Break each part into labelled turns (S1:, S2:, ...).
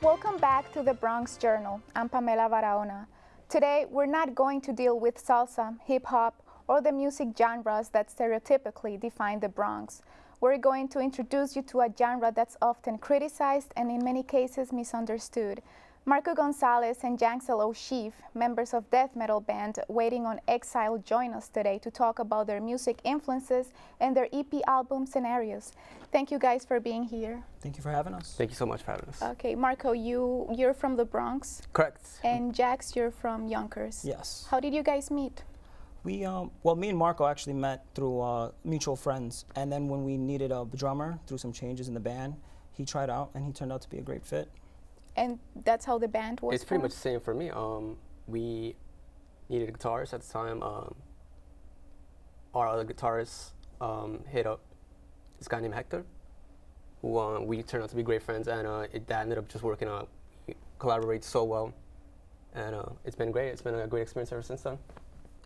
S1: Welcome back to the Bronx Journal. I'm Pamela Barahona. Today, we're not going to deal with salsa, hip-hop, or the music genres that stereotypically define the Bronx. We're going to introduce you to a genre that's often criticized and in many cases misunderstood. Gonzales and Janxel O'sheaf, members of death metal band Waiting on Exile, join us today to talk about their music influences and their EP album scenarios. Thank you guys for being here.
S2: Thank you for having us.
S3: Thank you so much for having us.
S1: Okay, Marco, you're from the Bronx.
S3: Correct.
S1: And Jax, you're from Yonkers.
S2: Yes.
S1: How did you guys meet?
S2: Well, me and Marco actually met through mutual friends, and then when we needed a drummer through some changes in the band, he tried out and he turned out to be a great fit.
S1: And that's how the band was
S3: It's pretty much the same for me. We needed a guitarist at the time. Our other guitarist hit up this guy named Hector, who we turned out to be great friends, and that ended up just working out. We collaborate so well, and it's been great. It's been a great experience ever since then.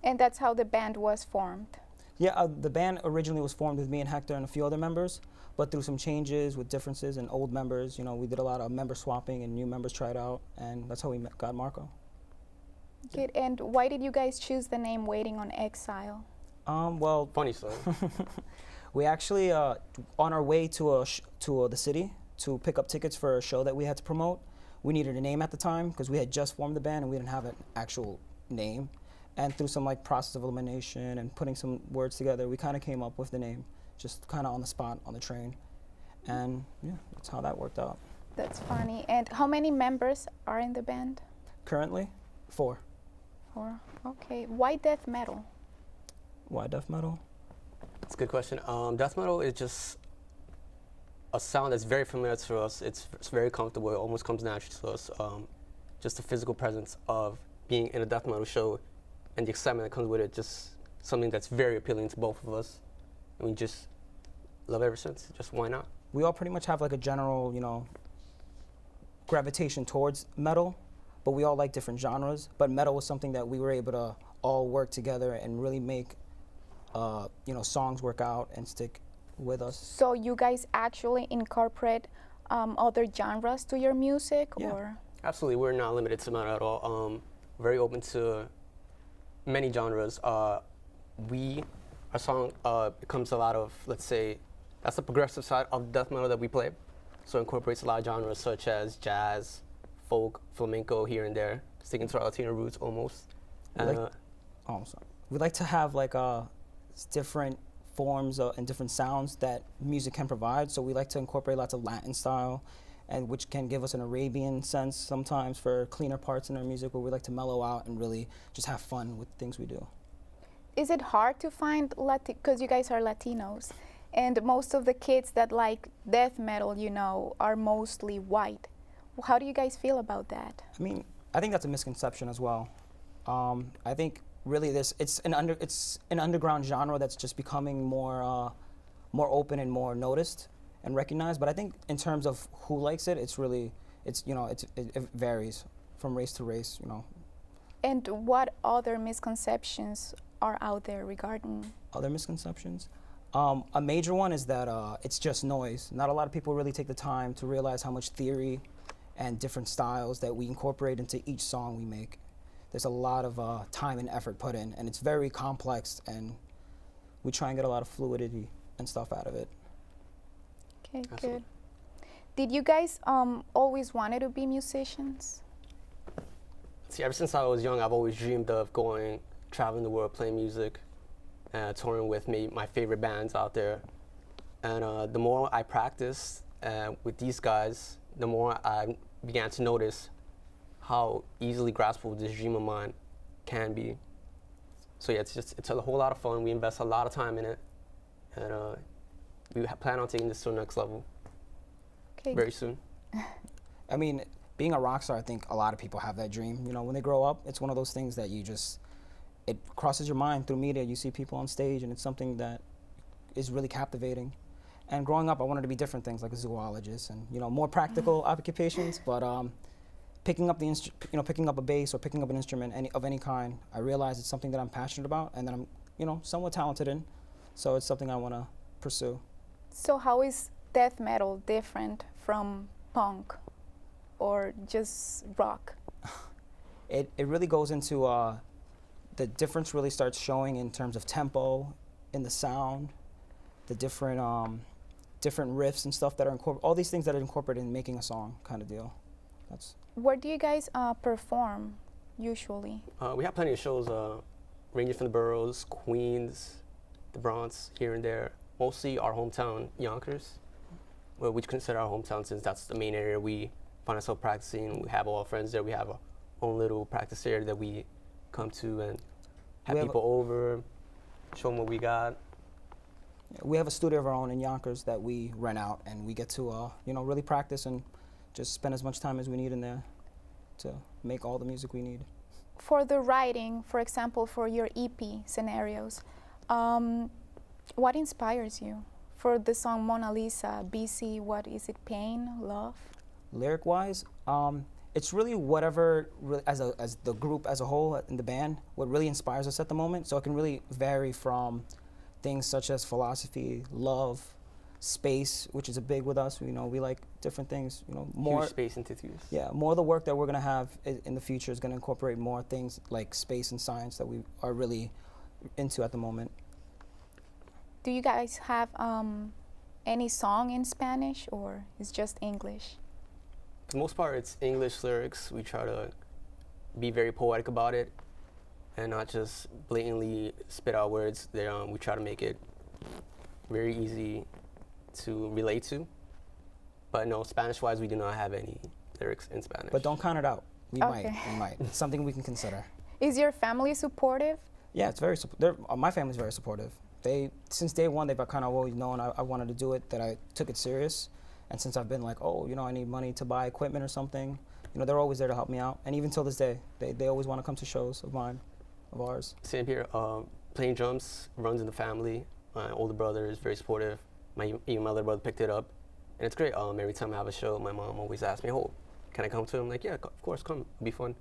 S1: And that's how the band was formed.
S2: Yeah, the band originally was formed with me and Hector and a few other members, but through some changes with differences and old members, you know, we did a lot of member swapping and new members tried out, and that's how we got Marco.
S1: Good. And why did you guys choose the name Waiting on Exile?
S2: Well,
S3: Funny story.
S2: we actually, on our way to the city to pick up tickets for a show that we had to promote, we needed a name at the time because we had just formed the band and we didn't have an actual name. And through some process of elimination and putting some words together, we kind of came up with the name, just kind of on the spot on the train. And yeah, that's how that worked out.
S1: That's funny. And how many members are in the band?
S2: Currently, 4.
S1: 4. Okay. Why death metal?
S2: Why death metal?
S3: That's a good question. Death metal is just a sound that's very familiar to us. It's very comfortable. It almost comes naturally to us. Just the physical presence of being in a death metal show and the excitement that comes with it, just something that's very appealing to both of us. And we just love it ever since. Just why not?
S2: We all pretty much have like a general, you know, gravitation towards metal, but we all like different genres. But metal was something that we were able to all work together and really make, you know, songs work out and stick with us.
S1: So you guys actually incorporate other genres to your music,
S2: Yeah.
S1: or?
S3: Absolutely, we're not limited to metal at all. Very open to many genres. Our song becomes a lot of, let's say, that's the progressive side of death metal that we play. So it incorporates a lot of genres such as jazz, folk, flamenco here and there, sticking to our Latino roots almost.
S2: We like to have like different forms and different sounds that music can provide. So we like to incorporate lots of Latin style, and which can give us an Arabian sense sometimes for cleaner parts in our music, where we like to mellow out and really just have fun with things we do.
S1: Is it hard to find because you guys are Latinos, and most of the kids that like death metal, you know, are mostly white. How do you guys feel about that?
S2: I mean, I think that's a misconception as well. I think really it's an underground genre that's just becoming more open and more noticed and recognized. But I think in terms of who likes it, it varies from race to race, you know.
S1: And what other misconceptions are out there regarding?
S2: Other misconceptions? A major one is that it's just noise. Not a lot of people really take the time to realize how much theory and different styles that we incorporate into each song we make. There's a lot of time and effort put in, and it's very complex, and we try and get a lot of fluidity and stuff out of it.
S1: Okay,
S3: Absolutely.
S1: good. Did you guys always wanted to be musicians?
S3: See, ever since I was young, I've always dreamed of traveling the world, playing music, touring with my favorite bands out there. And the more I practiced with these guys, the more I began to notice how easily graspable this dream of mine can be. So yeah, it's a whole lot of fun. We invest a lot of time in it, and we plan on taking this to the next level very soon.
S2: I mean, being a rock star, I think a lot of people have that dream. You know, when they grow up, it's one of those things that it crosses your mind through media. You see people on stage, and it's something that is really captivating. And growing up, I wanted to be different things, like a zoologist and, you know, more practical occupations. But picking up a bass or picking up an instrument of any kind, I realized it's something that I'm passionate about and that I'm, you know, somewhat talented in. So it's something I want to pursue.
S1: So how is death metal different from punk? or just rock?
S2: It really goes into the difference really starts showing in terms of tempo, in the sound, the different riffs and stuff that are all these things that are incorporated in making a song kind of deal. That's
S1: Where do you guys perform usually?
S3: We have plenty of shows ranging from the boroughs, Queens, the Bronx, here and there. Mostly our hometown, Yonkers, well, we consider our hometown since that's the main area we find ourselves practicing. We have all our friends there. We have our own little practice area that we come to and have people over, show them what we got.
S2: We have a studio of our own in Yonkers that we rent out, and we get to really practice and just spend as much time as we need in there to make all the music we need.
S1: For the writing, for example, for your EP scenarios, what inspires you? For the song Mona Lisa, BC, what is it, pain, love?
S2: Lyric-wise, it's really whatever, as the group as a whole in the band, what really inspires us at the moment. So it can really vary from things such as philosophy, love, space, which is a big with us. We like different things. More
S3: huge space entities.
S2: Yeah, more of the work that we're gonna have in the future is gonna incorporate more things like space and science that we are really into at the moment.
S1: Do you guys have any song in Spanish, or is just English?
S3: For the most part, it's English lyrics. We try to be very poetic about it and not just blatantly spit out words. We try to make it very easy to relate to. But no, Spanish-wise, we do not have any lyrics in Spanish.
S2: But don't count it out. We
S1: Okay.
S2: might. It's something we can consider.
S1: Is your family supportive?
S2: Yeah, it's very. My family's very supportive. Since day one, they've kind of always known I wanted to do it, that I took it serious. And since I've been like, I need money to buy equipment or something, they're always there to help me out. And even till this day, they always want to come to shows of ours.
S3: Same here. Playing drums runs in the family. My older brother is very supportive. Even my little brother picked it up. And it's great. Every time I have a show, my mom always asks me, can I come to it? I'm like, yeah, of course, come. It'll be fun.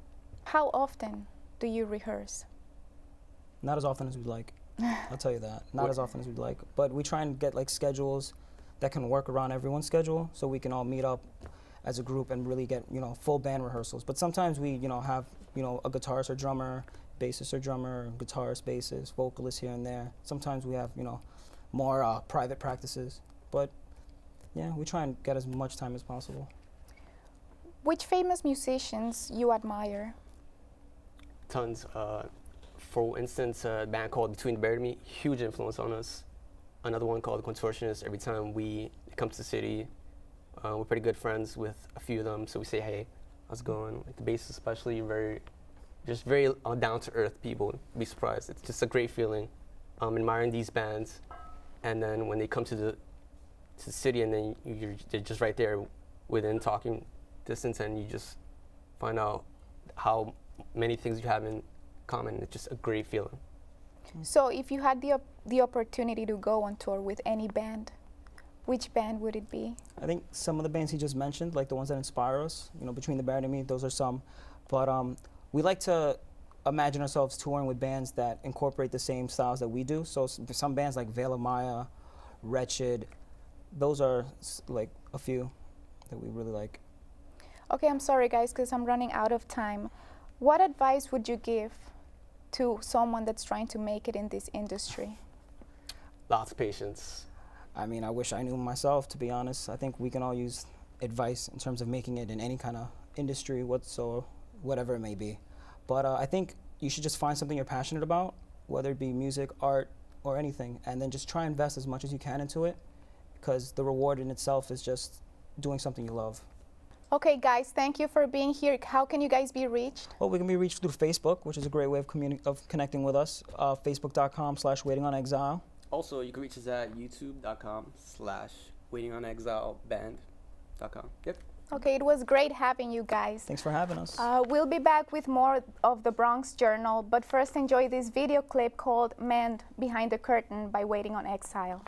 S1: How often do you rehearse?
S2: Not as often as we'd like. I'll tell you that. Not as often as we'd like. But we try and get schedules that can work around everyone's schedule, so we can all meet up as a group and really get full band rehearsals. But sometimes we have a guitarist or drummer, bassist or drummer, guitarist, bassist, vocalist here and there. Sometimes we have more private practices. But yeah, we try and get as much time as possible.
S1: Which famous musicians you admire?
S3: Tons. For instance, a band called Between the Bear to Me, huge influence on us. Another one called The Contortionists. Every time we come to the city, we're pretty good friends with a few of them, so we say, hey, how's it going? Like the bassists especially, very down-to-earth people. You'd be surprised. It's just a great feeling, admiring these bands. And then when they come to the city, and then they're just right there within talking distance, and you just find out how many things you have in common. It's just a great feeling.
S1: So if you had the opportunity to go on tour with any band, which band would it be?
S2: I think some of the bands he just mentioned, like the ones that inspire us, Between the Bear and Me, those are some. But we like to imagine ourselves touring with bands that incorporate the same styles that we do. So some bands like Veil of Maya, Wretched, those are like a few that we really like.
S1: Okay, I'm sorry guys, because I'm running out of time. What advice would you give to someone that's trying to make it in this industry?
S3: Lots of patience.
S2: I mean, I wish I knew myself, to be honest. I think we can all use advice in terms of making it in any kind of industry, whatever it may be. But I think you should just find something you're passionate about, whether it be music, art, or anything, and then just try and invest as much as you can into it, because the reward in itself is just doing something you love.
S1: Okay, guys, thank you for being here. How can you guys be reached?
S2: Well, we can be reached through Facebook, which is a great way of connecting with us. Facebook.com/waitingonexile.
S3: Also, you can reach us at youtube.com/waitingonexileband.com. Yep.
S1: Okay, it was great having you guys.
S2: Thanks for having us.
S1: We'll be back with more of the Bronx Journal, but first enjoy this video clip called "Man Behind the Curtain" by Waiting on Exile.